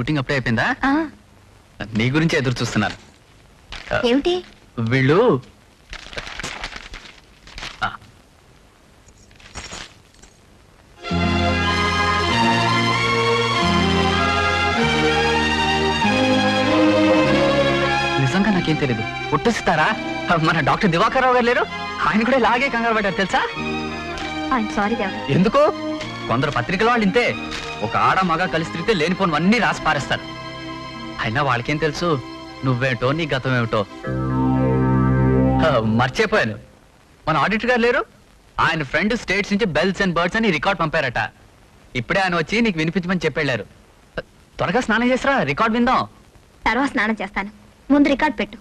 Shooting అప్పుడే అయిపోయిందా? నీ గురించి ఎదురు చూస్తున్నాను. ఏమిటి వీళ్ళు నిజంగా నాకేం తెలీదు. పుట్టుస్తారా? మన డాక్టర్ దివాకర్ రావు గారు లేరు, ఆయన కూడా ఇలాగే కంగారు పడ్డారు తెలుసా? సారీ ఎందుకు? కొందరు పత్రికల వాళ్ళు ఇంతే, ఒక ఆడ మగ కలిసి తిరిగితే లేనిపోనివన్నీ రాసి పారేస్తారు. అయినా వాళ్ళకేం తెలుసు నువ్వేమిటో నీ గతం ఏమిటో. మర్చిపోయాను, మన ఆడిటర్ గారు లేరు, ఆయన ఫ్రెండ్ స్టేట్స్ నుంచి బెల్స్ అండ్ బర్డ్స్ అని రికార్డ్ పంపారట. ఇప్పుడే ఆయన వచ్చి నీకు వినిపించమని చెప్పారు. త్వరగా స్నానం చేసిరా, రికార్డ్ విందాం. తర్వాత స్నానం చేస్తాను, ముందు రికార్డ్ పెట్టు.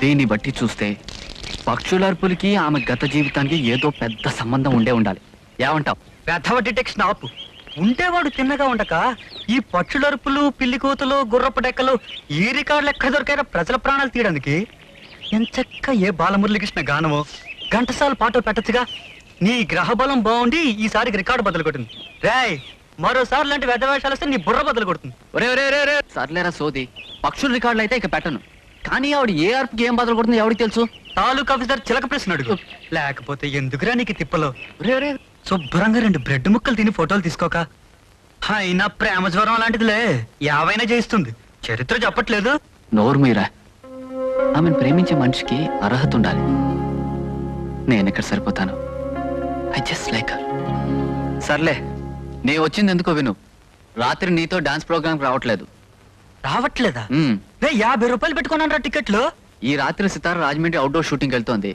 దీన్ని బట్టి చూస్తే పక్షులర్పులకి ఆమె గత జీవితానికి ఏదో పెద్ద సంబంధం ఉండే ఉండాలి. ఏమంటావు? పెద్దవ డిటెక్షన్ ఆపు. ఉంటేవాడు తిన్నగా ఉండక ఈ పక్షులరుపులు, పిల్లి కూతులు, గుర్రపు డెక్కలు ఈ రికార్డులు ఎక్కడ దొరికారో ప్రజల ప్రాణాలు తీయడానికి. ఎంచక్క ఏ బాలమురళీకృష్ణ గానమో గంటసాల పాటో పెట్టచ్చుగా. నీ గ్రహబలం బాగుండి ఈసారికి రికార్డు బదులు కొట్టింది. రాయ్, మరోసారి లాంటి వెధ వేషాలు వస్తే నీ బుర్ర బదులు కొడుతుంది. ఒరే సర్లేరా సోది, పక్షుల రికార్డులు అయితే ఇక పెట్టను. కానీ ఆవిడ ఏ అర్పుకి ఏం బదులు కొడుతుంది ఎవరికి తెలుసు? తాలూకా ఆఫీసర్ చిలక ప్రశ్న అడుగు. లేకపోతే ఎందుకురా నీకు తిప్పలో? రే శుభ్రంగా 2 బ్రెడ్ ముక్కలు తిని ఫోటోలు తీసుకోక. అయినా ప్రేమ జ్వరం లాంటిదిలే, యావైనా చేయిస్తుంది. చరిత్ర చెప్పట్లేదు. నోరు మీరా, ఆమెను ప్రేమించే మనిషికి అర్హత ఉండాలి. నేను ఇక్కడ సరిపోతాను. I just like her. సర్లే, నీ వచ్చింది ఎందుకో విను. రాత్రి నీతో డాన్స్ ప్రోగ్రామ్ రావట్లేదు. రావట్లేదా? 50 రూపాయలు పెట్టుకున్నాను రా టికెట్లు. ఈ రాత్రి సితార రాజమండ్రి అవుట్డోర్ షూటింగ్ వెళ్తోంది.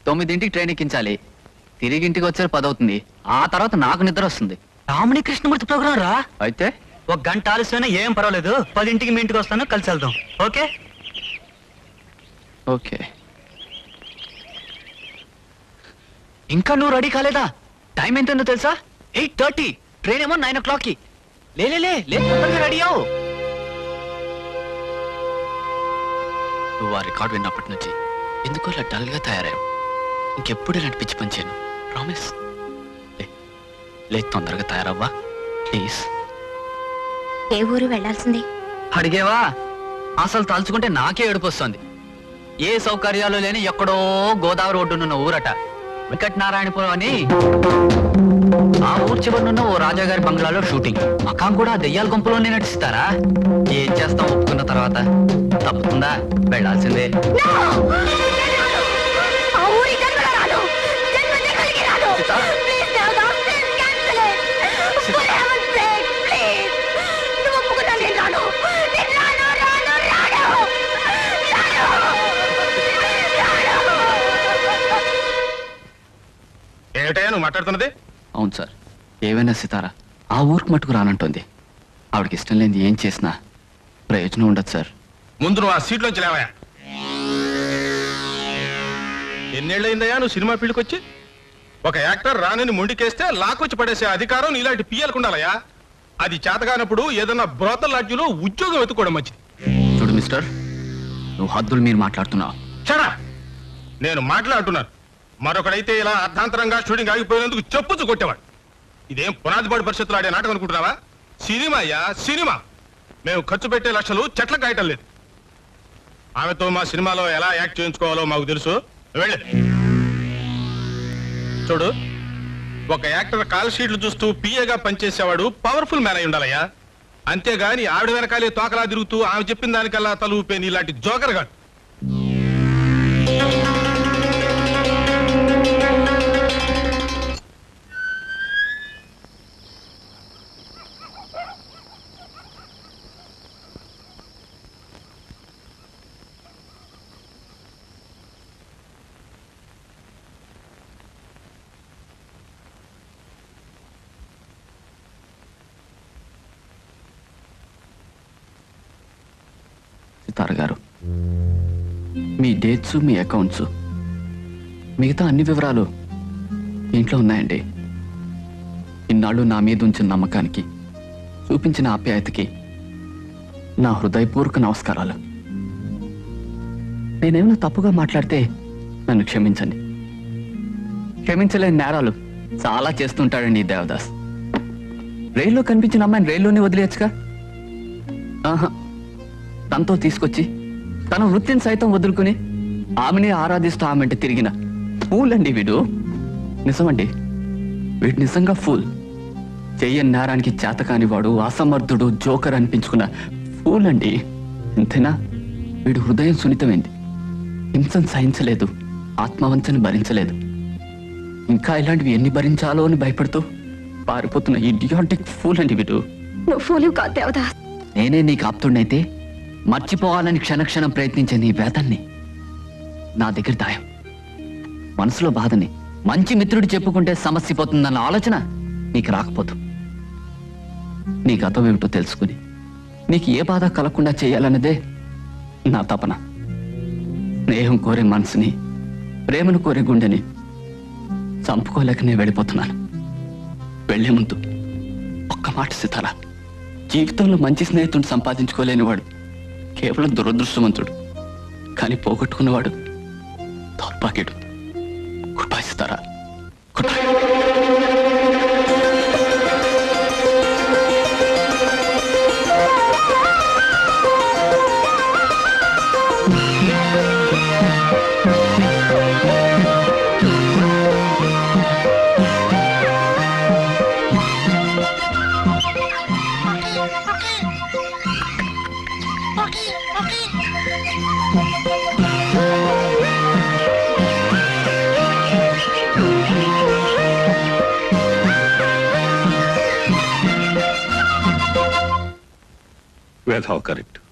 9ంటికి ట్రైన్ ఎక్కించాలి. తిరిగి ఇంటికి వచ్చే 10 అవుతుంది. ఆ తర్వాత నాకు నిద్ర వస్తుంది. రామణి కృష్ణమూర్తి ప్రోగ్రాం రా. అయితే 1 గంట ఆలస్యమైనా ఏం పర్వాలేదు. 10ంటికి మీ ఇంటికి వస్తాను, కలిసి వెళ్దాం. ఓకే? ఓకే. ఇంకా నువ్వు రెడీ కాలేదా? టైం ఎంతైందో తెలుసా? 8:30. ట్రైన్ ఏమో 9 o'clockకి. లే రెడీ అవు. నువ్వు ఆ రికార్డ్ విన్నప్పటి నుంచి ఎందుకో ఇలా డల్గా తయారయ్యావు. ఇంకెప్పుడు ఇలాంటి పిచ్చి పని చేయను. ప్రామిస్. లే తొందరగా తయారవ్వా ప్లీజ్. ఏ ఊరు వెళ్లాల్సింది? అడిగేవా? అసలు తలుచుకుంటే నాకే ఏడుపు వస్తుంది. ఏ సౌకర్యాలు లేని ఎక్కడో గోదావరి ఒడ్డునున్న ఊరట వెంకటనారాయణపురం అని. ఆ ఊరు చివరినున్న ఓ రాజాగారి బంగ్లాలో షూటింగ్. అక్కం కూడా దెయ్యాల గుంపులోనే నటిస్తారా? ఏం చేస్తాం ఒప్పుకున్న తర్వాత? తప్పుతుందా? వెళ్ళాల్సిందే. ఏమిటయ్యా నువ్వు మాట్లాడుతున్నది? అవును సార్, ఏవైనా సితారా ఆ ఊరికి మట్టుకు రానంటుంది. ఆవిడకి ఇష్టం లేని ఏం చేసినా ప్రయోజనం ఉండదు సార్. ముందు నువ్వు ఆ సీట్లోంచి లేవయా. ఎన్నేళ్ళయిందయ్యా నువ్వు సినిమా ఫీల్డ్కి వచ్చి? ఒక యాక్టర్ రానని మొండికేస్తే లాక్కొచ్చి పడేసే అధికారం నీలాంటి పియ్యలకు ఉండాలయ్యా. అది చేతగానప్పుడు ఏదన్నా బ్రోతల్ లాడ్జిలో ఉద్యోగం వెతుక్కోవడం మంచిది. చూడు మిస్టర్, నువ్వు హద్దులు మీరు మాట్లాడుతున్నావు. చడా, నేను మాట్లాడుతున్నాను. మరొకడైతే ఇలా అర్ధాంతరంగా షూటింగ్ ఆగిపోయినందుకు చెప్పుచ్చు కొట్టేవాడు. ఇదేం పునాదిపాడు పరిస్థితులు ఆడే నాటకం అనుకుంటున్నావా? సినిమాయా సినిమా. మేము ఖర్చు పెట్టే లక్షలు చెట్ల కాయటం లేదు. ఆమెతో మా సినిమాలో ఎలా యాక్ట్ చేయించుకోవాలో మాకు తెలుసు. వెళ్ళి చూడు, ఒక యాక్టర్ కాల్ షీట్లు చూస్తూ పిఏగా పనిచేసేవాడు పవర్ఫుల్ మ్యాన్ అయి ఉండాలయ్యా. అంతేగాని ఆవిడ వెనకాలే తోకలా తిరుగుతూ ఆమె చెప్పిన దానికల్లా తలూపే నీలాంటి జోకర్ కాదు. సితార గారు, మీ డేట్స్, మీ అకౌంట్స్, మిగతా అన్ని వివరాలు ఇంట్లో ఉన్నాయండి. ఇన్నాళ్ళు నా మీద ఉంచిన నమ్మకానికి, చూపించిన ఆప్యాయతకి నా హృదయపూర్వక నమస్కారాలు. నేనేమైనా తప్పుగా మాట్లాడితే నన్ను క్షమించండి. క్షమించలేని నేరాలు చాలా చేస్తుంటాడండి ఈ దేవదాస్. రైల్లో కనిపించిన అమ్మాయిని రైల్లోనే వదిలేయచ్చుగా. ఆహా, తనతో తీసుకొచ్చి తన వృత్తిని సైతం వదులుకుని ఆమెని ఆరాధిస్తూ ఆమెంటే తిరిగిన ఫూల్ అండి వీడు. నిజమండి, వీడు నిజంగా ఫూల్. చెయ్యని నేరానికి చేతకాని వాడు, అసమర్థుడు, జోకర్ అనిపించుకున్న ఫూల్ అండి. అంతేనా? వీడు హృదయం సున్నితమైంది, హింసను సహించలేదు, ఆత్మవంచని భరించలేదు. ఇంకా ఇలాంటివి ఎన్ని భరించాలో అని భయపడుతూ పారిపోతున్న ఇడియాటిక్ ఫూల్ అండి వీడు. నువ్వు ఫూలివ్ కాదు దేవదాస్. నేనే నీకు ఆప్తుడినైతే మర్చిపోవాలని క్షణక్షణం ప్రయత్నించే నీ వేదన్ని నా దగ్గర దాయం. మనసులో బాధని మంచి మిత్రుడు చెప్పుకుంటే సమస్య పోతుందన్న ఆలోచన నీకు రాకపోదు. నీ గతం ఏమిటో తెలుసుకుని నీకు ఏ బాధ కలగకుండా చేయాలన్నదే నా తపన. స్నేహం కోరే మనసుని, ప్రేమను కోరే గుండెని చంపుకోలేకనే వెళ్ళిపోతున్నాను. వెళ్లే ముందు ఒక్క మాట సితార, జీవితంలో మంచి స్నేహితుడిని సంపాదించుకోలేనివాడు కేవలం దురదృష్టవంతుడు, కానీ పోగొట్టుకున్నవాడు దౌర్భాగ్యుడు. Goodbye Sitara, goodbye. Well, how correct.